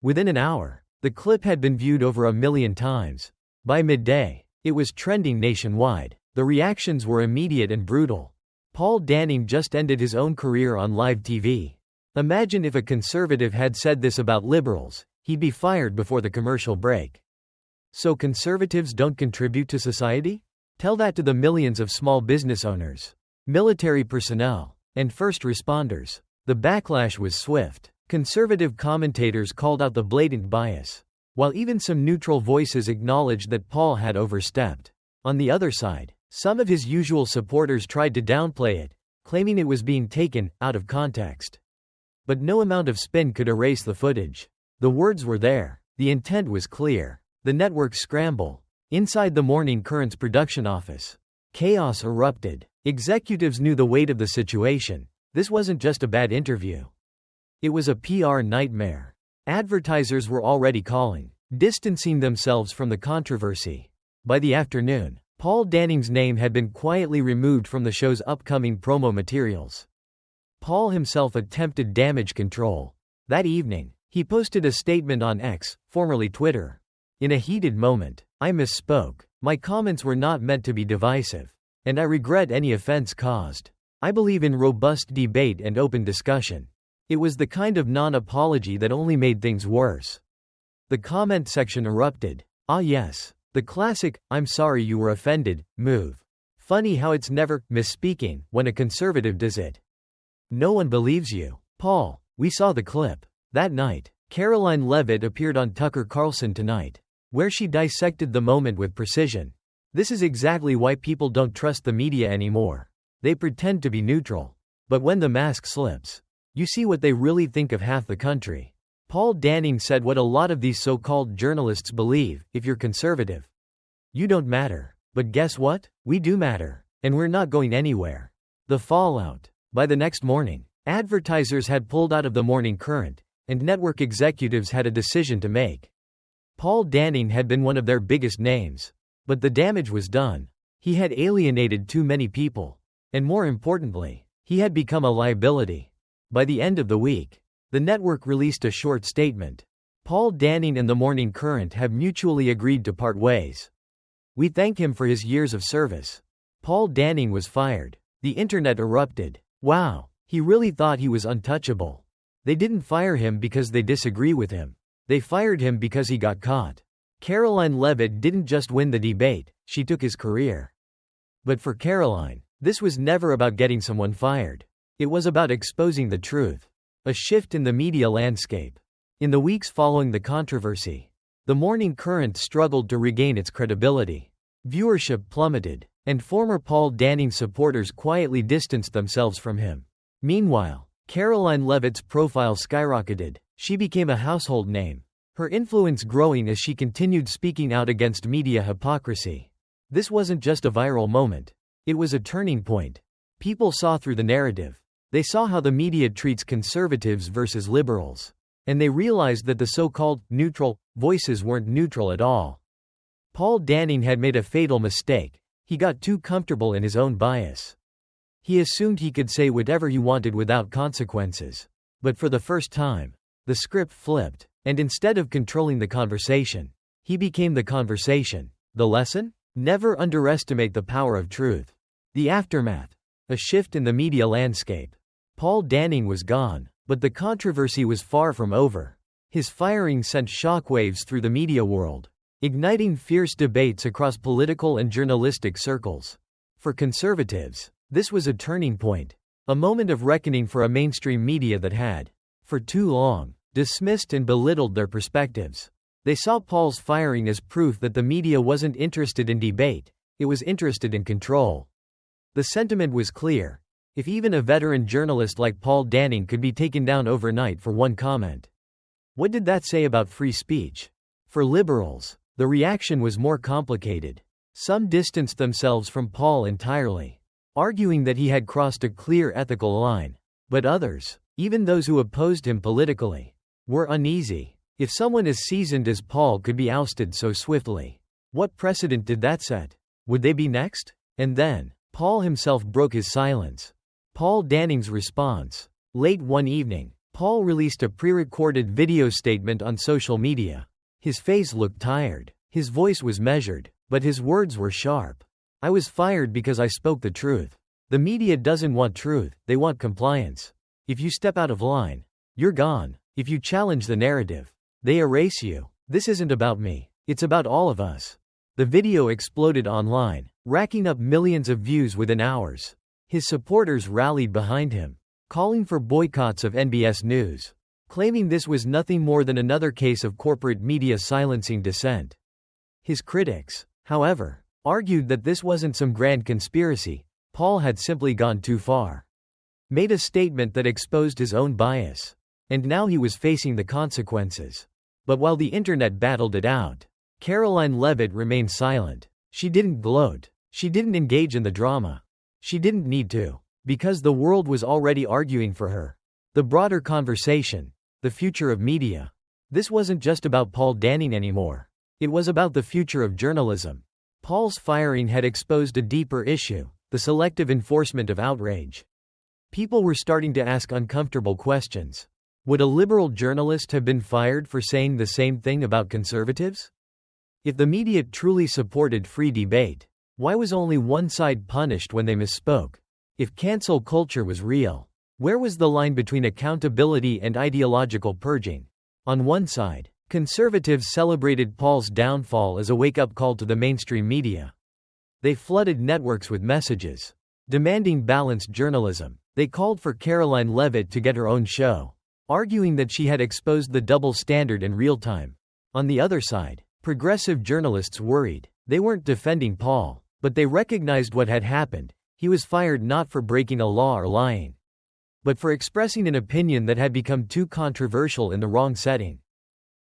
Within an hour, the clip had been viewed over 1 million times. By midday, it was trending nationwide. The reactions were immediate and brutal. Paul Danning just ended his own career on live TV. Imagine if a conservative had said this about liberals, he'd be fired before the commercial break. So conservatives don't contribute to society? Tell that to the millions of small business owners, military personnel, and first responders. The backlash was swift. Conservative commentators called out the blatant bias, while even some neutral voices acknowledged that Paul had overstepped. On the other side, some of his usual supporters tried to downplay it, claiming it was being taken out of context. But no amount of spin could erase the footage. The words were there. The intent was clear. The network's scramble. Inside the Morning Current's production office, chaos erupted. Executives knew the weight of the situation. This wasn't just a bad interview. It was a PR nightmare. Advertisers were already calling, distancing themselves from the controversy. By the afternoon, Paul Danning's name had been quietly removed from the show's upcoming promo materials. Paul himself attempted damage control. That evening, he posted a statement on X, formerly Twitter. In a heated moment, I misspoke. My comments were not meant to be divisive, and I regret any offense caused. I believe in robust debate and open discussion. It was the kind of non-apology that only made things worse. The comment section erupted. Ah yes, the classic, I'm sorry you were offended, move. Funny how it's never misspeaking when a conservative does it. No one believes you. Paul, we saw the clip. That night, Caroline Leavitt appeared on Tucker Carlson Tonight, where she dissected the moment with precision. This is exactly why people don't trust the media anymore. They pretend to be neutral. But when the mask slips, you see what they really think of half the country. Paul Danning said what a lot of these so-called journalists believe: if you're conservative, you don't matter. But guess what? We do matter. And we're not going anywhere. The fallout. By the next morning, advertisers had pulled out of the Morning Current, and network executives had a decision to make. Paul Danning had been one of their biggest names. But the damage was done. He had alienated too many people. And more importantly, he had become a liability. By the end of the week, the network released a short statement. Paul Danning and the Morning Current have mutually agreed to part ways. We thank him for his years of service. Paul Danning was fired. The internet erupted. Wow, he really thought he was untouchable. They didn't fire him because they disagree with him. They fired him because he got caught. Caroline Leavitt didn't just win the debate, she took his career. But for Caroline, this was never about getting someone fired. It was about exposing the truth. A shift in the media landscape. In the weeks following the controversy, the Morning Current struggled to regain its credibility. Viewership plummeted, and former Paul Danning supporters quietly distanced themselves from him. Meanwhile, Caroline Leavitt's profile skyrocketed. She became a household name, her influence growing as she continued speaking out against media hypocrisy. This wasn't just a viral moment. It was a turning point. People saw through the narrative. They saw how the media treats conservatives versus liberals. And they realized that the so-called neutral voices weren't neutral at all. Paul Danning had made a fatal mistake. He got too comfortable in his own bias. He assumed he could say whatever he wanted without consequences. But for the first time, the script flipped, and instead of controlling the conversation, he became the conversation. The lesson? Never underestimate the power of truth. The aftermath. A shift in the media landscape. Paul Danning was gone, but the controversy was far from over. His firing sent shockwaves through the media world, igniting fierce debates across political and journalistic circles. For conservatives, this was a turning point, a moment of reckoning for a mainstream media that had, for too long, dismissed and belittled their perspectives. They saw Paul's firing as proof that the media wasn't interested in debate, it was interested in control. The sentiment was clear. If even a veteran journalist like Paul Danning could be taken down overnight for one comment, what did that say about free speech? For liberals, the reaction was more complicated. Some distanced themselves from Paul entirely, arguing that he had crossed a clear ethical line. But others, even those who opposed him politically, were uneasy. If someone as seasoned as Paul could be ousted so swiftly, what precedent did that set? Would they be next? And then, Paul himself broke his silence. Paul Danning's response. Late one evening, Paul released a pre-recorded video statement on social media. His face looked tired. His voice was measured, but his words were sharp. "I was fired because I spoke the truth. The media doesn't want truth, they want compliance. If you step out of line, you're gone. If you challenge the narrative, they erase you. This isn't about me. It's about all of us." The video exploded online, racking up millions of views within hours. His supporters rallied behind him, calling for boycotts of NBS News, claiming this was nothing more than another case of corporate media silencing dissent. His critics, however, argued that this wasn't some grand conspiracy. Paul had simply gone too far, made a statement that exposed his own bias, and now he was facing the consequences. But while the internet battled it out, Caroline Leavitt remained silent. She didn't gloat. She didn't engage in the drama. She didn't need to, because the world was already arguing for her. The broader conversation, the future of media. This wasn't just about Paul Danning anymore. It was about the future of journalism. Paul's firing had exposed a deeper issue, the selective enforcement of outrage. People were starting to ask uncomfortable questions. Would a liberal journalist have been fired for saying the same thing about conservatives? If the media truly supported free debate, why was only one side punished when they misspoke? If cancel culture was real, where was the line between accountability and ideological purging? On one side, conservatives celebrated Paul's downfall as a wake-up call to the mainstream media. They flooded networks with messages demanding balanced journalism. They called for Caroline Leavitt to get her own show, arguing that she had exposed the double standard in real time. On the other side, progressive journalists worried. They weren't defending Paul, but they recognized what had happened. He was fired not for breaking a law or lying, but for expressing an opinion that had become too controversial in the wrong setting.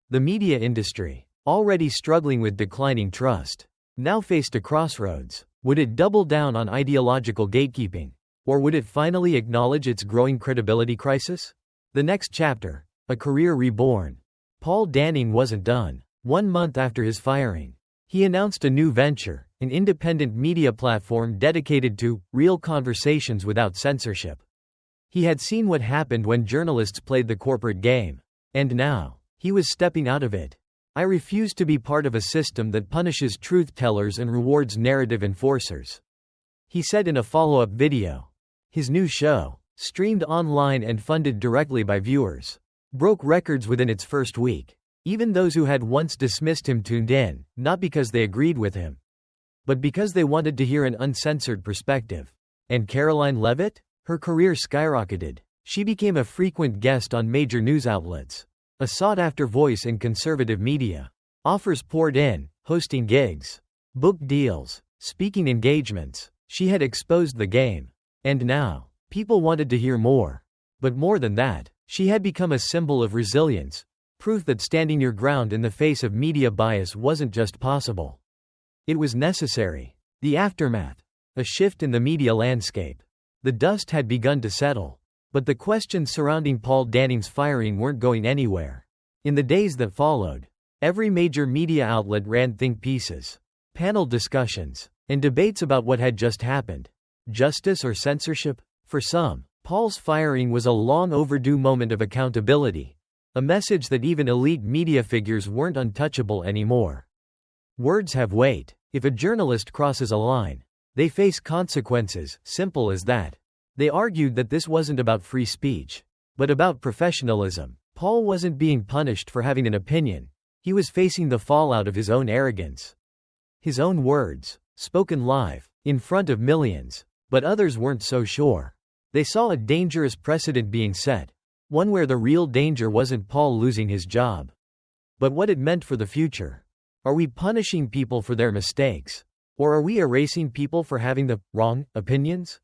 The media industry, already struggling with declining trust, now faced a crossroads. Would it double down on ideological gatekeeping, or would it finally acknowledge its growing credibility crisis? The next chapter, a career reborn. Paul Danning wasn't done. 1 month after his firing, he announced a new venture, an independent media platform dedicated to real conversations without censorship. He had seen what happened when journalists played the corporate game, and now, he was stepping out of it. "I refuse to be part of a system that punishes truth-tellers and rewards narrative enforcers," he said in a follow-up video. His new show, streamed online and funded directly by viewers, broke records within its first week. Even those who had once dismissed him tuned in, not because they agreed with him, but because they wanted to hear an uncensored perspective. And Caroline Leavitt? Her career skyrocketed. She became a frequent guest on major news outlets, a sought-after voice in conservative media. Offers poured in, hosting gigs, book deals, speaking engagements. She had exposed the game. And now, people wanted to hear more. But more than that, she had become a symbol of resilience, proof that standing your ground in the face of media bias wasn't just possible. It was necessary. The aftermath. A shift in the media landscape. The dust had begun to settle. But the questions surrounding Paul Danning's firing weren't going anywhere. In the days that followed, every major media outlet ran think pieces, panel discussions, and debates about what had just happened. Justice or censorship? For some, Paul's firing was a long overdue moment of accountability, a message that even elite media figures weren't untouchable anymore. Words have weight. If a journalist crosses a line, they face consequences, simple as that. They argued that this wasn't about free speech, but about professionalism. Paul wasn't being punished for having an opinion. He was facing the fallout of his own arrogance. His own words, spoken live, in front of millions. But others weren't so sure. They saw a dangerous precedent being set, one where the real danger wasn't Paul losing his job, but what it meant for the future. Are we punishing people for their mistakes? Or are we erasing people for having the wrong opinions?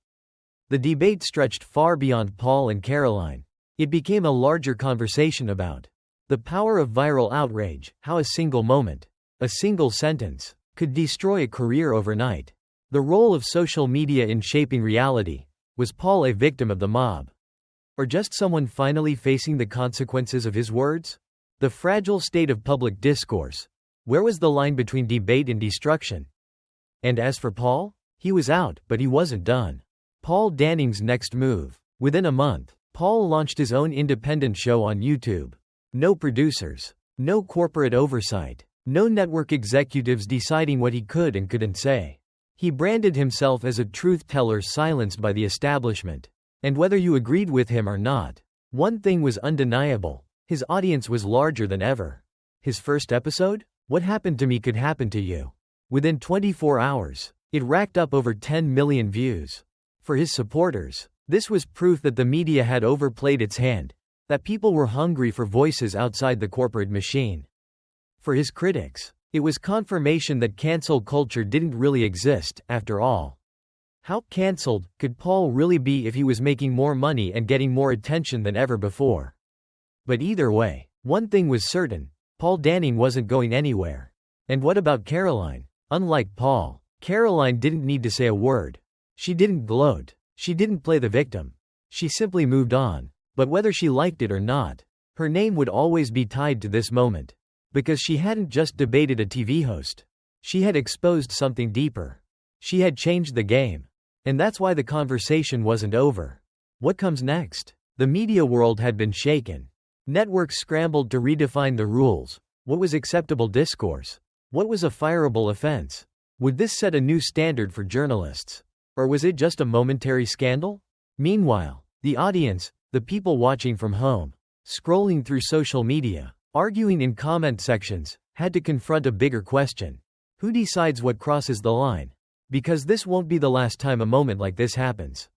The debate stretched far beyond Paul and Caroline. It became a larger conversation about the power of viral outrage, how a single moment, a single sentence, could destroy a career overnight. The role of social media in shaping reality. Was Paul a victim of the mob? Or just someone finally facing the consequences of his words? The fragile state of public discourse. Where was the line between debate and destruction? And as for Paul, he was out, but he wasn't done. Paul Danning's next move. Within a month, Paul launched his own independent show on YouTube. No producers. No corporate oversight. No network executives deciding what he could and couldn't say. He branded himself as a truth-teller silenced by the establishment. And whether you agreed with him or not, one thing was undeniable. His audience was larger than ever. His first episode? What Happened to Me Could Happen to You. Within 24 hours, it racked up over 10 million views. For his supporters, this was proof that the media had overplayed its hand, that people were hungry for voices outside the corporate machine. For his critics, it was confirmation that cancel culture didn't really exist, after all. How cancelled could Paul really be if he was making more money and getting more attention than ever before? But either way, one thing was certain: Paul Danning wasn't going anywhere. And what about Caroline? Unlike Paul, Caroline didn't need to say a word. She didn't gloat. She didn't play the victim. She simply moved on. But whether she liked it or not, her name would always be tied to this moment. Because she hadn't just debated a TV host. She had exposed something deeper. She had changed the game. And that's why the conversation wasn't over. What comes next? The media world had been shaken. Networks scrambled to redefine the rules. What was acceptable discourse? What was a fireable offense? Would this set a new standard for journalists? Or was it just a momentary scandal? Meanwhile, the audience, the people watching from home, scrolling through social media, arguing in comment sections, had to confront a bigger question. Who decides what crosses the line? Because this won't be the last time a moment like this happens.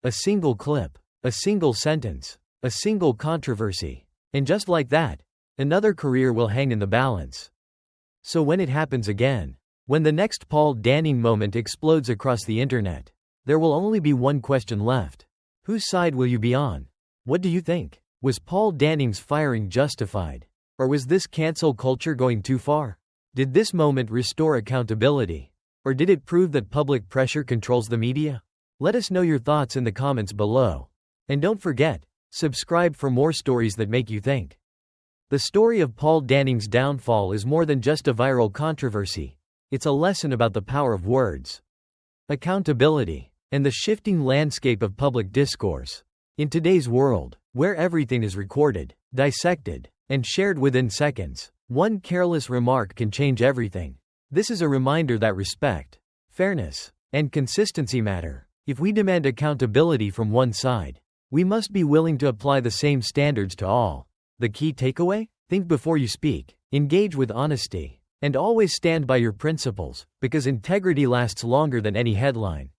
A single clip, a single sentence, a single controversy. And just like that, another career will hang in the balance. So when it happens again, when the next Paul Danning moment explodes across the internet, there will only be one question left. Whose side will you be on? What do you think? Was Paul Danning's firing justified? Or was this cancel culture going too far? Did this moment restore accountability? Or did it prove that public pressure controls the media? Let us know your thoughts in the comments below. And don't forget, subscribe for more stories that make you think. The story of Paul Danning's downfall is more than just a viral controversy. It's a lesson about the power of words, accountability, and the shifting landscape of public discourse. In today's world, where everything is recorded, dissected, and shared within seconds, one careless remark can change everything. This is a reminder that respect, fairness, and consistency matter. If we demand accountability from one side, we must be willing to apply the same standards to all. The key takeaway? Think before you speak, engage with honesty, and always stand by your principles, because integrity lasts longer than any headline.